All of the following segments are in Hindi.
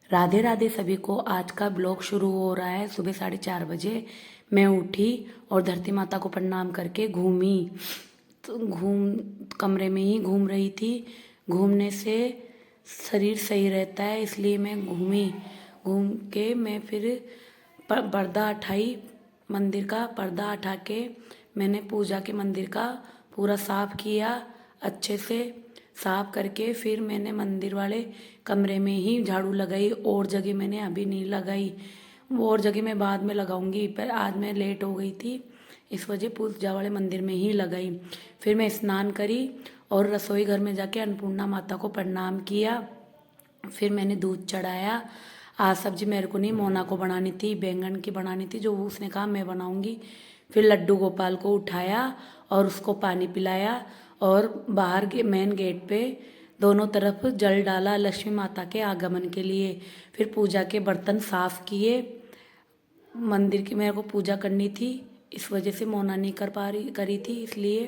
राधे राधे सभी को। आज का ब्लॉग शुरू हो रहा है। सुबह 4:30 बजे मैं उठी और धरती माता को प्रणाम करके घूमी। तो कमरे में ही घूम रही थी। घूमने से शरीर सही रहता है, इसलिए मैं घूमी। घूम के मैं फिर पर्दा उठाई, मंदिर का पर्दा उठा के मैंने पूजा के मंदिर का पूरा साफ किया। अच्छे से साफ करके फिर मैंने मंदिर वाले कमरे में ही झाड़ू लगाई। और जगह मैंने अभी नहीं लगाई, वो और जगह मैं बाद में लगाऊंगी, पर आज मैं लेट हो गई थी, इस वजह पूजा वाले मंदिर में ही लगाई। फिर मैं स्नान करी और रसोई घर में जाके अन्नपूर्णा माता को प्रणाम किया। फिर मैंने दूध चढ़ाया। आज सब्जी मेरे को नहीं, मोना को बनानी थी, बैंगन की बनानी थी, जो उसने कहा मैं बनाऊंगी। फिर लड्डू गोपाल को उठाया और उसको पानी पिलाया और बाहर मेन गेट पे दोनों तरफ जल डाला लक्ष्मी माता के आगमन के लिए। फिर पूजा के बर्तन साफ किए। मंदिर की मेरे को पूजा करनी थी, इस वजह से मोना नहीं करी थी, इसलिए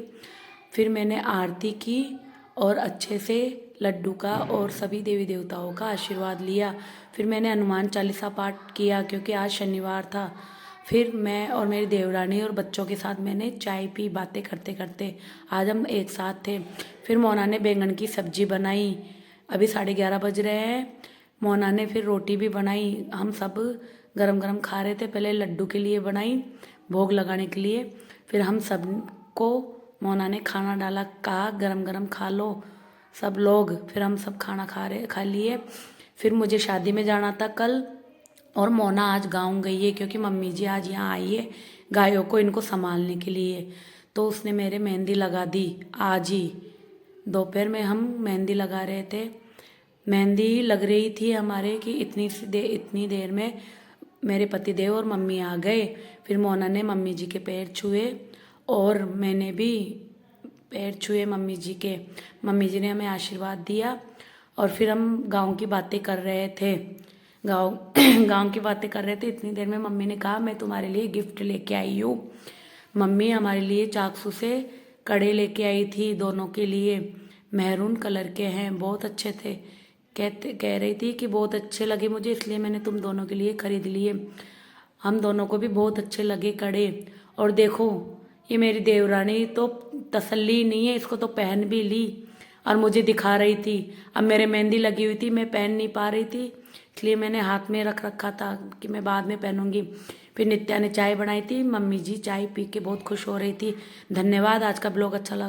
फिर मैंने आरती की और अच्छे से लड्डू का और सभी देवी देवताओं का आशीर्वाद लिया। फिर मैंने हनुमान चालीसा पाठ किया, क्योंकि आज शनिवार था। फिर मैं और मेरी देवरानी और बच्चों के साथ मैंने चाय पी, बातें करते करते। आज हम एक साथ थे। फिर मोना ने बैंगन की सब्जी बनाई। अभी 11:30 बज रहे हैं। मोना ने फिर रोटी भी बनाई। हम सब गरम गरम खा रहे थे। पहले लड्डू के लिए बनाई, भोग लगाने के लिए। फिर हम सबको मोना ने खाना डाला, कहा गरम गरम खा लो सब लोग। फिर हम सब खाना खा लिए। फिर मुझे शादी में जाना था कल, और मोना आज गाँव गई है, क्योंकि मम्मी जी आज यहाँ आई है गायों को इनको संभालने के लिए। तो उसने मेरे मेहंदी लगा दी आज ही। दोपहर में हम मेहंदी लगा रहे थे। मेहंदी लग रही थी हमारे कि इतनी देर में मेरे पतिदेव और मम्मी आ गए। फिर मोना ने मम्मी जी के पैर छुए और मैंने भी पैर छुए मम्मी जी के। मम्मी जी ने हमें आशीर्वाद दिया और फिर हम गांव की बातें कर रहे थे। गांव गांव की बातें कर रहे थे। इतनी देर में मम्मी ने कहा मैं तुम्हारे लिए गिफ्ट लेके आई हूँ। मम्मी हमारे लिए चाकसू से कड़े लेके आई थी, दोनों के लिए। मैरून कलर के हैं, बहुत अच्छे थे। कह रही थी कि बहुत अच्छे लगे मुझे, इसलिए मैंने तुम दोनों के लिए खरीद लिए। हम दोनों को भी बहुत अच्छे लगे कड़े। और देखो, ये मेरी देवरानी तो तसल्ली नहीं है, इसको तो पहन भी ली और मुझे दिखा रही थी। अब मेरे मेहंदी लगी हुई थी, मैं पहन नहीं पा रही थी, इसलिए मैंने हाथ में रख रखा था कि मैं बाद में पहनूंगी। फिर नित्या ने चाय बनाई थी। मम्मी जी चाय पी के बहुत खुश हो रही थी। धन्यवाद। आज का ब्लॉग अच्छा लगा।